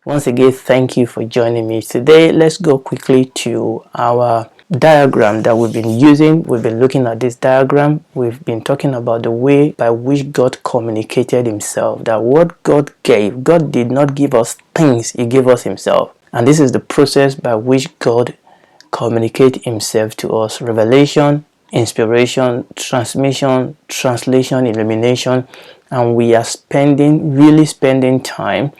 Once again, thank you for joining me today. Let's go quickly to our diagram that we've been using. We've been looking at this diagram. We've been talking about the way by which God communicated himself, that what God gave, God did not give us things, he gave us himself. And this is the process by which God communicates himself to us: revelation, inspiration, transmission, translation, illumination. And we are really spending time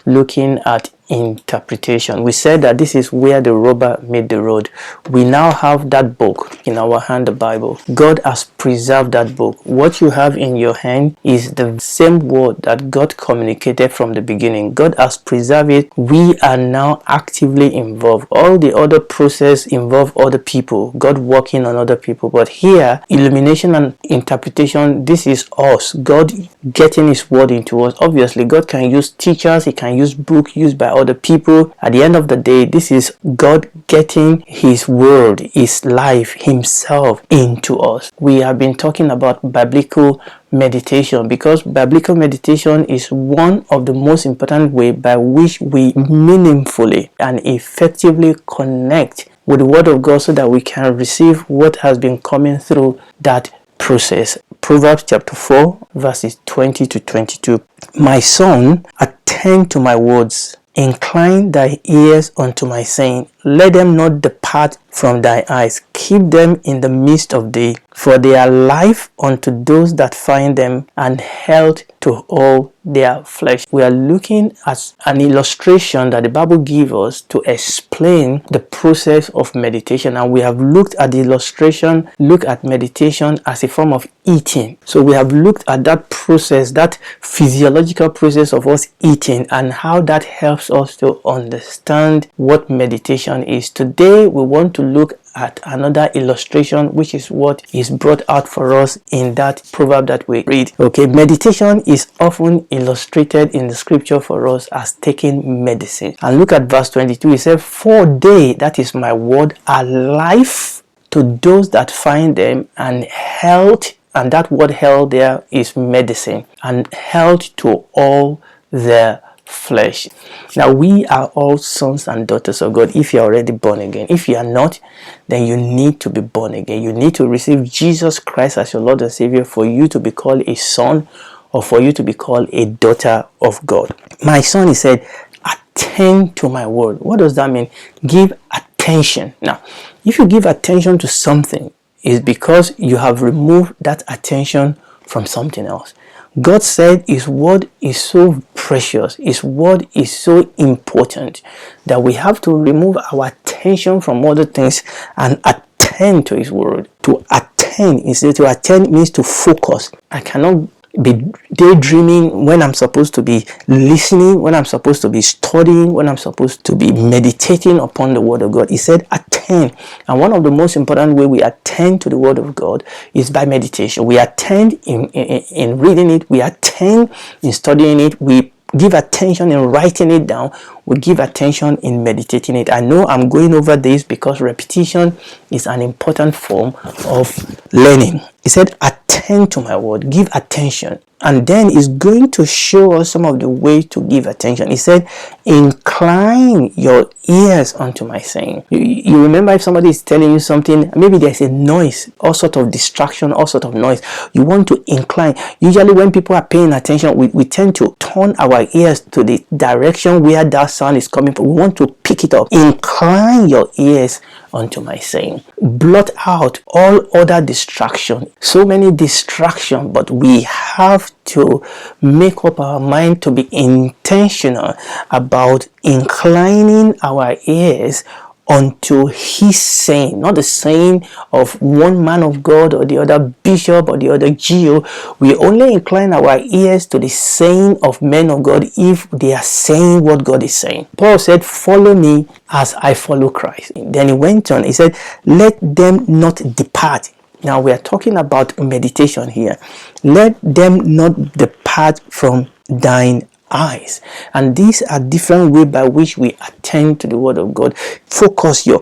looking at interpretation. We said that this is where the rubber met the road. We now have that book in our hand, the Bible. God has preserved that book. What you have in your hand is the same word that God communicated from the beginning. God has preserved it. We are now actively involved. All the other process involve other people, God working on other people. But here, illumination and interpretation, this is us, God getting his word into us. Obviously, God can use teachers, he can use books used by other people. At the end of the day, this is God getting his word, his life, himself into us. We have been talking about biblical meditation, because biblical meditation is one of the most important ways by which we meaningfully and effectively connect with the word of God, so that we can receive what has been coming through that process. Proverbs chapter 4 verses 20 to 22. My son, attend to my words, incline thy ears unto my saying. Let them not depart from thy eyes. Keep them in the midst of thee, for they are life unto those that find them, and health to all their flesh. We are looking at an illustration that the Bible gives us to explain the process of meditation, and we have looked at the illustration, look at meditation as a form of eating. So we have looked at that process, that physiological process of us eating, and how that helps us to understand what meditation is. Today we want to look at another illustration, which is what is brought out for us in that proverb that we read. Okay, meditation is often illustrated in the scripture for us as taking medicine. And look at verse 22. It says, for they, that is my word, are life to those that find them, and health, and that word health there is medicine, and health to all their flesh. Now, we are all sons and daughters of God if you are already born again. If you are not, then you need to be born again. You need to receive Jesus Christ as your Lord and Savior for you to be called a son, or for you to be called a daughter of God. My son, he said, attend to my word. What does that mean? Give attention. Now, if you give attention to something, it's because you have removed that attention from something else. God said his word is so precious, his word is so important, that we have to remove our attention from other things and attend to his word. To attend, instead, to attend means to focus. I cannot be daydreaming when I'm supposed to be listening, when I'm supposed to be studying, when I'm supposed to be meditating upon the word of God. He said attend. And one of the most important way we attend to the word of God is by meditation. We attend in reading it, we attend in studying it, we give attention in writing it down, we give attention in meditating it. I know I'm going over this because repetition is an important form of learning. He said attend to my word, give attention. And then he's going to show us some of the ways to give attention. He said, incline your ears unto my saying. You remember if somebody is telling you something, maybe there's a noise, all sort of distraction, all sort of noise. You want to incline. Usually when people are paying attention, we tend to turn our ears to the direction where that sound is coming from. We want to pick it up. Incline your ears unto my saying. Blot out all other distraction. So many distractions, but we have to make up our mind to be intentional about inclining our ears unto his saying, not the saying of one man of God or the other bishop or the other geo. We only incline our ears to the saying of men of God if they are saying what God is saying. Paul said, follow me as I follow Christ. Then he went on, he said, let them not depart. Now we are talking about meditation here. Let them not depart from thine eyes. And these are different ways by which we attend to the word of God. Focus your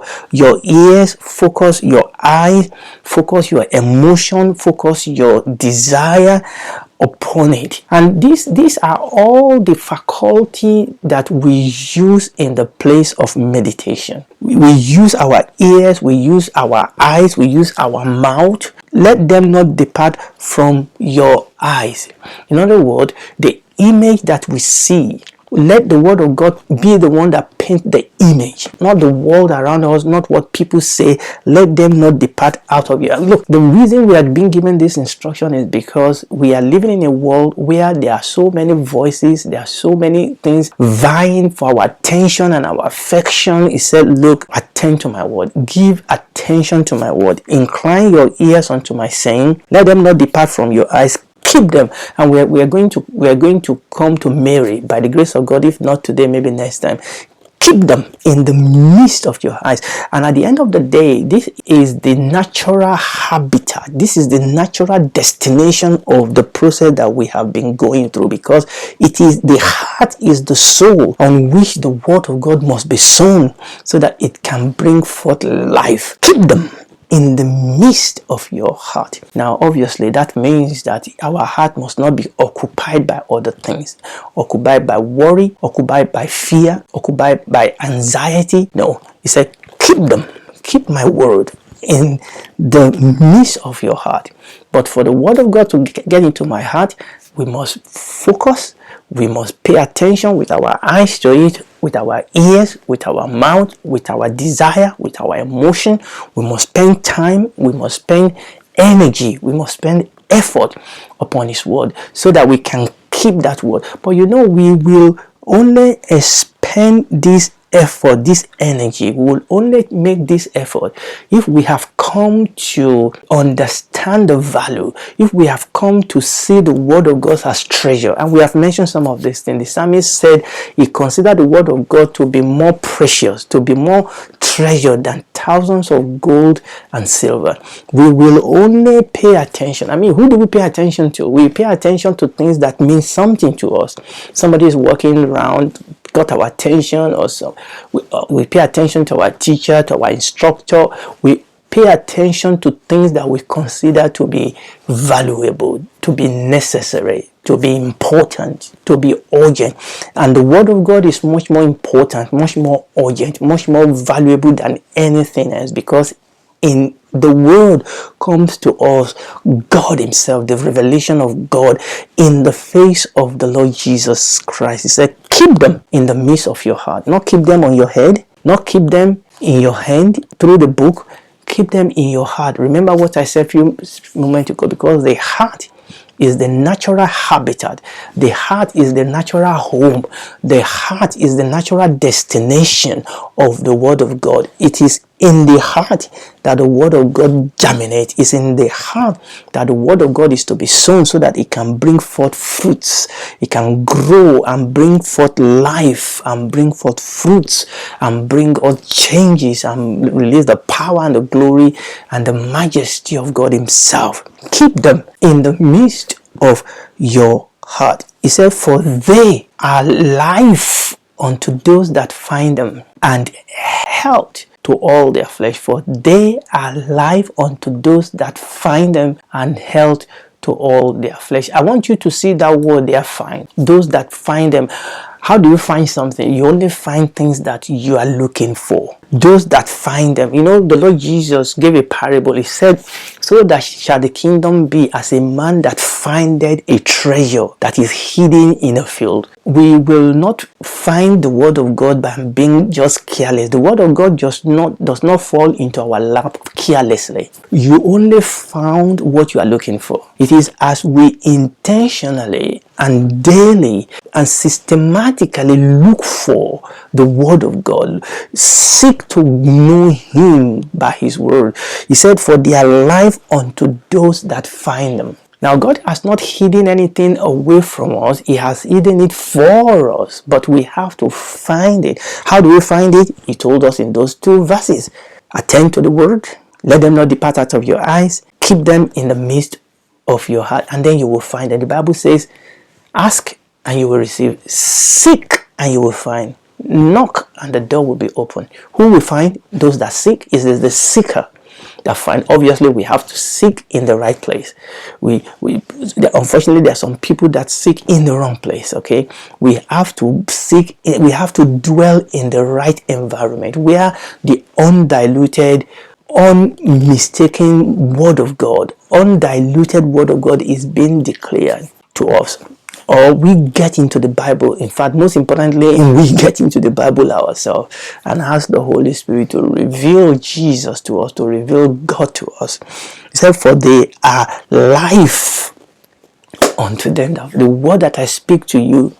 ears, focus your eyes, focus your emotion, focus your desire upon it. And these are all the faculty that we use in the place of meditation. We use our ears, we use our eyes, we use our mouth. Let them not depart from your eyes. In other words, the image that we see, let the word of God be the one that paints the image, not the world around us, not what people say. Let them not depart out of you. Look, the reason we are being given this instruction is because we are living in a world where there are so many voices, there are so many things vying for our attention and our affection. He said, look, attend to my word, give attention to my word, incline your ears unto my saying, let them not depart from your eyes. Keep them. And we are going to come to Mary by the grace of God. If not today, maybe next time. Keep them in the midst of your eyes. And at the end of the day, this is the natural habitat. This is the natural destination of the process that we have been going through, because it is the heart is the soul on which the word of God must be sown so that it can bring forth life. Keep them in the midst of your heart. Now, obviously, that means that our heart must not be occupied by other things, occupied by worry, occupied by fear, occupied by anxiety. No, he said, keep them, keep my word in the midst of your heart. But for the word of God to get into my heart, we must focus, we must pay attention with our eyes to it, with our ears, with our mouth, with our desire, with our emotion. We must spend time, we must spend energy, we must spend effort upon his word so that we can keep that word. But you know, we will only expend this effort, this energy, we will only make this effort if we have come to understand the value, if we have come to see the word of God as treasure. And we have mentioned some of these things. The psalmist said he considered the word of God to be more precious, to be more treasured than thousands of gold and silver. We will only pay attention. I mean, who do we pay attention to? We pay attention to things that mean something to us. Somebody is walking around, got our attention, or so we pay attention to our teacher, to our instructor. We pay attention to things that we consider to be valuable, to be necessary, to be important, to be urgent. And the word of God is much more important, much more urgent, much more valuable than anything else, because in the word comes to us God himself, the revelation of God in the face of the Lord Jesus Christ. He said, keep them in the midst of your heart. Not keep them on your head, not keep them in your hand through the book. Keep them in your heart. Remember what I said a few moments ago, because the heart is the natural habitat. The heart is the natural home. The heart is the natural destination of the word of God. It is in the heart that the word of God germinates. It's in the heart that the word of God is to be sown so that it can bring forth fruits. It can grow and bring forth life and bring forth fruits and bring all changes and release the power and the glory and the majesty of God himself. Keep them in the midst of your heart. He said, for they are life unto those that find them, and health to all their flesh. For they are life unto those that find them, and health to all their flesh. I want you to see that word there, find. Those that find them. How do you find something? You only find things that you are looking for. Those that find them. You know, the Lord Jesus gave a parable. He said, so that shall the kingdom be as a man that findeth a treasure that is hidden in a field. We will not find the word of God by being just careless. The word of God does not fall into our lap carelessly. You only found what you are looking for. It is as we intentionally and daily and systematically look for the word of God, seek to know him by his word. He said, for their life unto those that find them. Now, God has not hidden anything away from us. He has hidden it for us, but we have to find it. How do we find it? He told us in those two verses. Attend to the word. Let them not depart out of your eyes. Keep them in the midst of your heart, and then you will find it. The Bible says, ask and you will receive. Seek and you will find. Knock and the door will be open. Who will find? Those that seek. Is the seeker. that find. Obviously, we have to seek in the right place. Unfortunately, there are some people that seek in the wrong place. Okay, we have to seek. We have to dwell in the right environment where the undiluted, unmistaken word of God, undiluted word of God is being declared to us. Or we get into the Bible. In fact, most importantly, we get into the Bible ourselves and ask the Holy Spirit to reveal Jesus to us, to reveal God to us. He said, for they are life unto them. The word that I speak to you,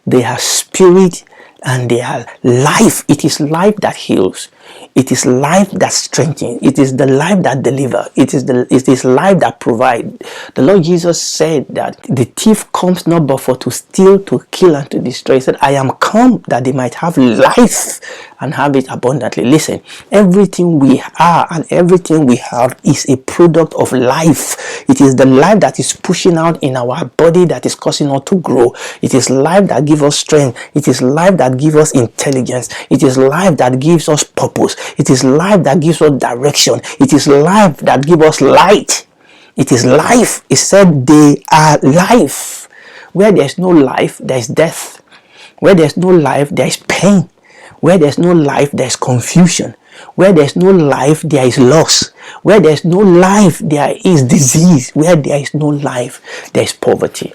they are spirit and they are life. It is life that heals. It is life that strengthens. It is the life that delivers. It is life that provides. The Lord Jesus said that the thief comes not but for to steal, to kill, and to destroy. He said, I am come that they might have life and have it abundantly. Listen, everything we are and everything we have is a product of life. It is the life that is pushing out in our body that is causing us to grow. It is life that gives us strength. It is life that gives us intelligence. It is life that gives us purpose. It is life that gives us direction. It is life that gives us light. It is life. It said they are life. Where there is no life, there is death. Where there is no life, there is pain. Where there is no life, there is confusion. Where there is no life, there is loss. Where there is no life, there is disease. Where there is no life, there is poverty.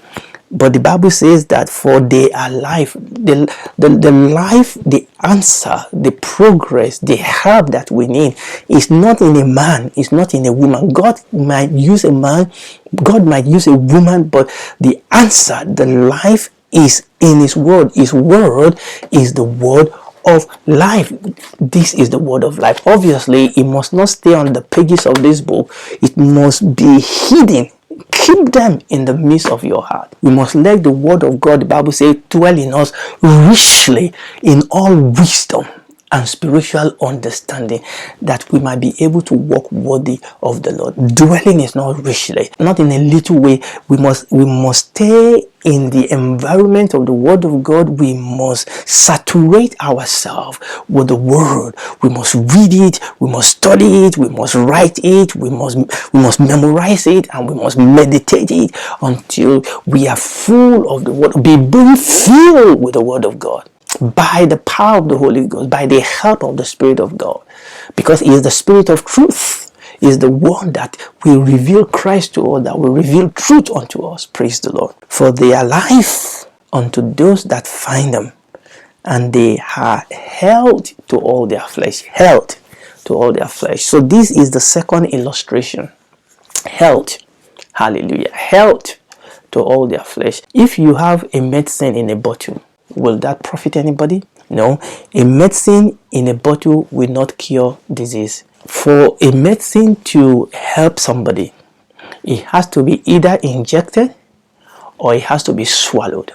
But the Bible says that for they are life, the life, the answer, the progress, the help that we need is not in a man, it's not in a woman. God might use a man, God might use a woman, but the answer, the life is in His word. His word is the word of life. This is the word of life. Obviously, it must not stay on the pages of this book. It must be hidden. Keep them in the midst of your heart. We must let the word of God, the Bible says, dwell in us richly in all wisdom and spiritual understanding, that we might be able to walk worthy of the Lord. Dwelling is not richly, not in a little way. We must stay in the environment of the word of God. We must saturate ourselves with the word. We must read it, we must study it, we must write it, we must memorize it, and we must meditate it until we are full of the word, being filled with the word of God, by the power of the Holy Ghost, by the help of the Spirit of God, because He is the Spirit of truth. He is the one that will reveal Christ to us, that will reveal truth unto us. Praise the Lord. For they are life unto those that find them, and they are health to all their flesh. Health to all their flesh. So this is the second illustration. Health. Hallelujah. Health to all their flesh. If you have a medicine in a bottle, will that profit anybody? No. A medicine in a bottle will not cure disease. For a medicine to help somebody, it has to be either injected or it has to be swallowed.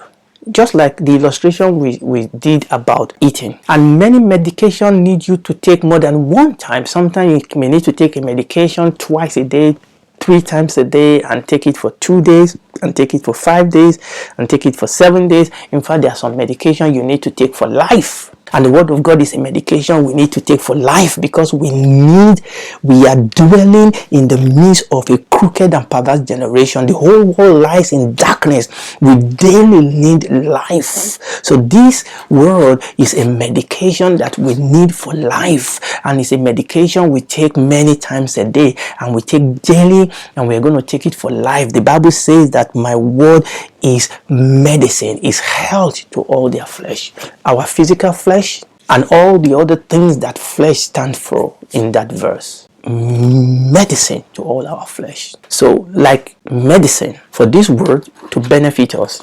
Just like the illustration we did about eating. And many medications need you to take more than one time. Sometimes you may need to take a medication twice a day, 3 times a day, and take it for 2 days, and take it for 5 days, and take it for 7 days. In fact, there are some medication you need to take for life. And the word of God is a medication we need to take for life, because we are dwelling in the midst of a crooked and perverse generation. The whole world lies in darkness. We daily need life. So this word is a medication that we need for life, and it's a medication we take many times a day, and we take daily, and we're going to take it for life. The Bible says that my word is medicine, is health to all their flesh. Our physical flesh and all the other things that flesh stands for in that verse. Medicine to all our flesh. So like medicine, for this word to benefit us,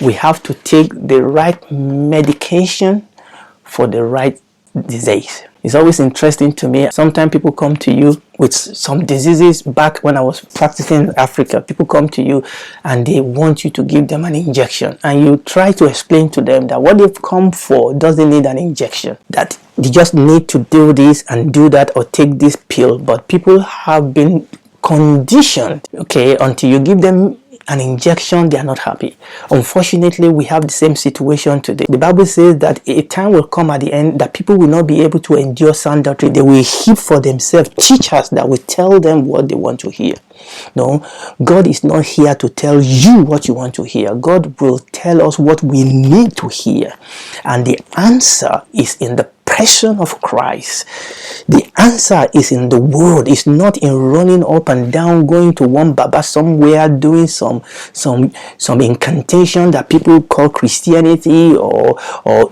we have to take the right medication for the right disease. It's always interesting to me. Sometimes people come to you with some diseases. Back when I was practicing in Africa, people come to you and they want you to give them an injection. And you try to explain to them that what they've come for doesn't need an injection. That they just need to do this and do that, or take this pill. But people have been conditioned, okay, until you give them an injection, they are not happy. Unfortunately, we have the same situation today. The Bible says that a time will come at the end that people will not be able to endure sound doctrine. They will heap for themselves teachers that will tell them what they want to hear. No, God is not here to tell you what you want to hear. God will tell us what we need to hear. And the answer is in the person of Christ. The answer is in the word. It's not in running up and down, going to one Baba somewhere, doing some incantation that people call Christianity, or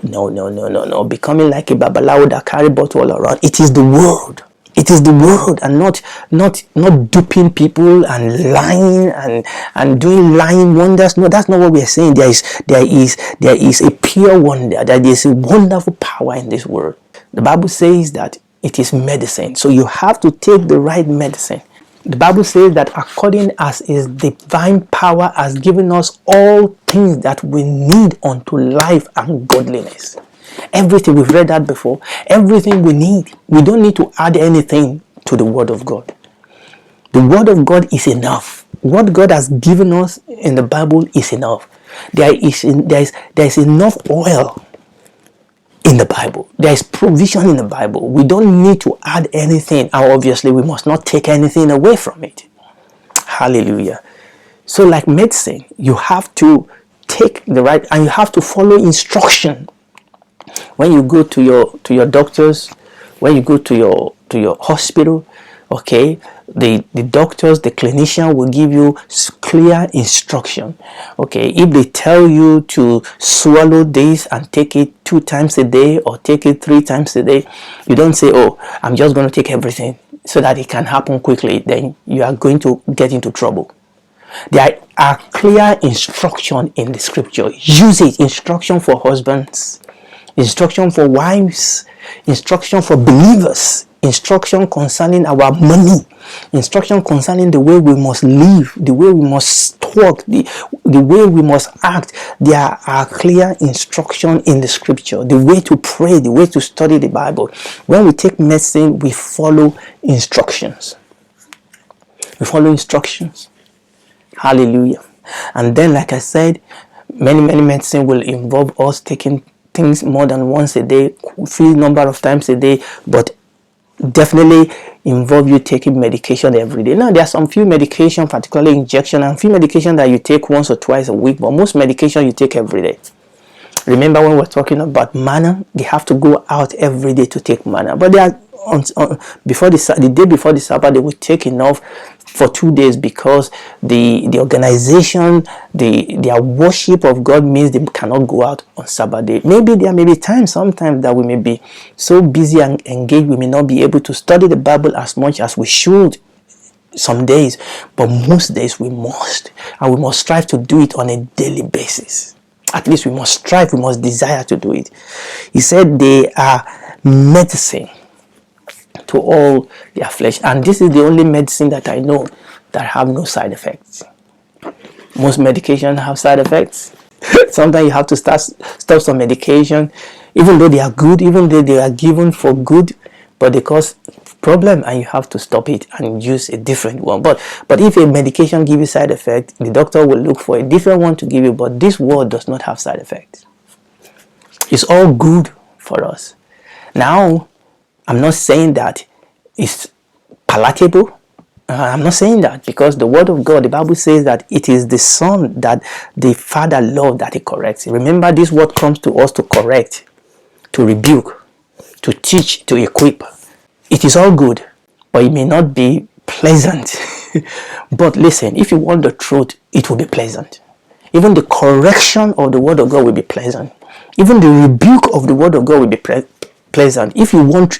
no, becoming like a Babalawo that carry bottle all around. It is the word. It is the word, and not duping people and lying and doing lying wonders. No, that's not what we are saying. There is a pure wonder. There is a wonderful power in this word. The Bible says that it is medicine. So you have to take the right medicine. The Bible says that according as His divine power has given us all things that we need unto life and godliness. Everything, we've read that before. Everything we need. We don't need to add anything to the word of God. The word of God is enough. What God has given us in the Bible is enough. There is enough oil in the Bible. There is provision in the Bible. We don't need to add anything. And obviously, we must not take anything away from it. Hallelujah. So like medicine, you have to take the right, and you have to follow instruction. When you go to your doctors, when you go to your hospital, okay, the doctors, the clinician will give you clear instruction. Okay, if they tell you to swallow this and take it 2 times a day or take it 3 times a day, you don't say, oh, I'm just going to take everything so that it can happen quickly. Then you are going to get into trouble. There are clear instruction in the scripture. Use it. Instruction for husbands, instruction for wives, instruction for believers, instruction concerning our money, instruction concerning the way we must live, the way we must talk, the way we must act. There are clear instruction in the scripture, the way to pray, the way to study the Bible. When we take medicine, we follow instructions. We follow instructions. Hallelujah. And then, like I said, many medicine will involve us taking things more than once a day, few number of times a day, but definitely involve you taking medication every day. Now, there are some few medication, particularly injection, and few medication that you take once or twice a week, but most medication you take every day. Remember when we're talking about manna, they have to go out every day to take manna, but they are before the day before the Sabbath, they will take enough for 2 days, because the organization, their worship of God means they cannot go out on Sabbath day. Maybe there may be times, sometimes, that we may be so busy and engaged, we may not be able to study the Bible as much as we should some days, but most days we must, and we must strive to do it on a daily basis. At least we must strive, we must desire to do it. He said they are medicine to all their flesh, and this is the only medicine that I know that have no side effects. Most medication have side effects. Sometimes you have to stop some medication, even though they are good, even though they are given for good, but they cause problem, and you have to stop it and use a different one. But if a medication gives you side effect, the doctor will look for a different one to give you. But this word does not have side effects. It's all good for us. Now, I'm not saying that it's palatable. I'm not saying that, because the word of God, the Bible says that it is the Son that the Father loves that He corrects. Remember, this word comes to us to correct, to rebuke, to teach, to equip. It is all good, but it may not be pleasant. But listen, if you want the truth, it will be pleasant. Even the correction of the word of God will be pleasant. Even the rebuke of the word of God will be pleasant. If you want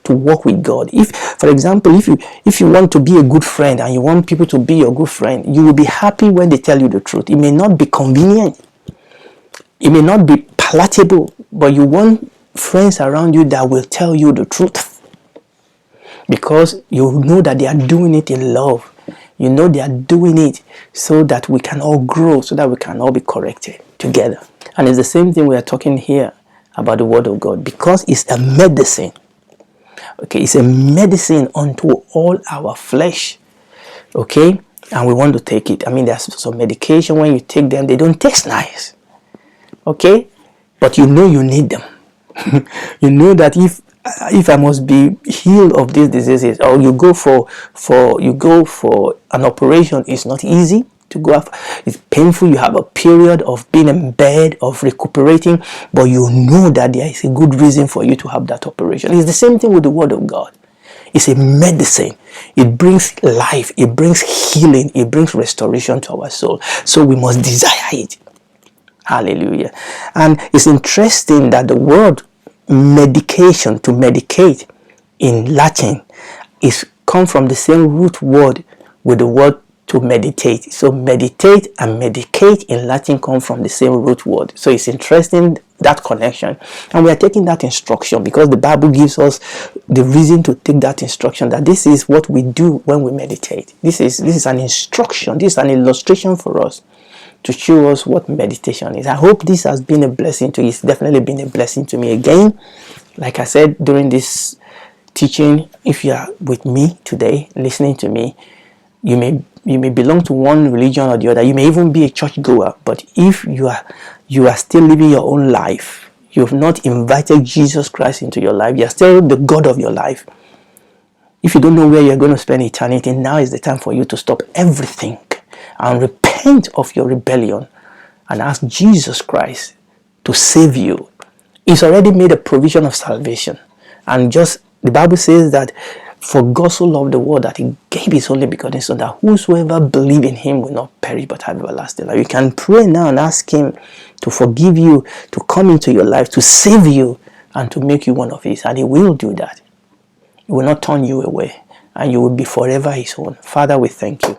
to walk with God, if, for example, if you want to be a good friend and you want people to be your good friend, you will be happy when they tell you the truth. It may not be convenient, it may not be palatable, but you want friends around you that will tell you the truth, because you know that they are doing it in love. You know they are doing it so that we can all grow, so that we can all be corrected together. And it's the same thing we are talking here about the word of God, because it's a medicine. Okay, it's a medicine unto all our flesh. Okay, and we want to take it. I mean, there's some medication, when you take them, they don't taste nice. Okay? But you know you need them. You know that if I must be healed of these diseases, or you go for an operation, it's not easy to go after. It's painful. You have a period of being in bed, of recuperating, but you know that there is a good reason for you to have that operation. It's the same thing with the Word of God. It's a medicine. It brings life. It brings healing. It brings restoration to our soul. So we must desire it. Hallelujah. And it's interesting that the word medication, to medicate, in Latin, is come from the same root word with the word to meditate. So meditate and medicate in Latin come from the same root word. So it's interesting, that connection. And we are taking that instruction because the Bible gives us the reason to take that instruction, that this is what we do when we meditate. This is an instruction. This is an illustration for us to show us what meditation is. I hope this has been a blessing to you. It's definitely been a blessing to me. Again, like I said during this teaching, if you are with me today, listening to me, you may belong to one religion or the other. You may even be a churchgoer, but if you are still living your own life, you have not invited Jesus Christ into your life, you are still the God of your life. If you don't know where you're going to spend eternity, now is the time for you to stop everything and repent of your rebellion and ask Jesus Christ to save you. He's already made a provision of salvation. And just the Bible says that for God so loved the world that he gave his only begotten Son, that whosoever believe in him will not perish but have everlasting life. You can pray now and ask him to forgive you, to come into your life, to save you, and to make you one of his. And he will do that. He will not turn you away, and you will be forever his own. Father, we thank you.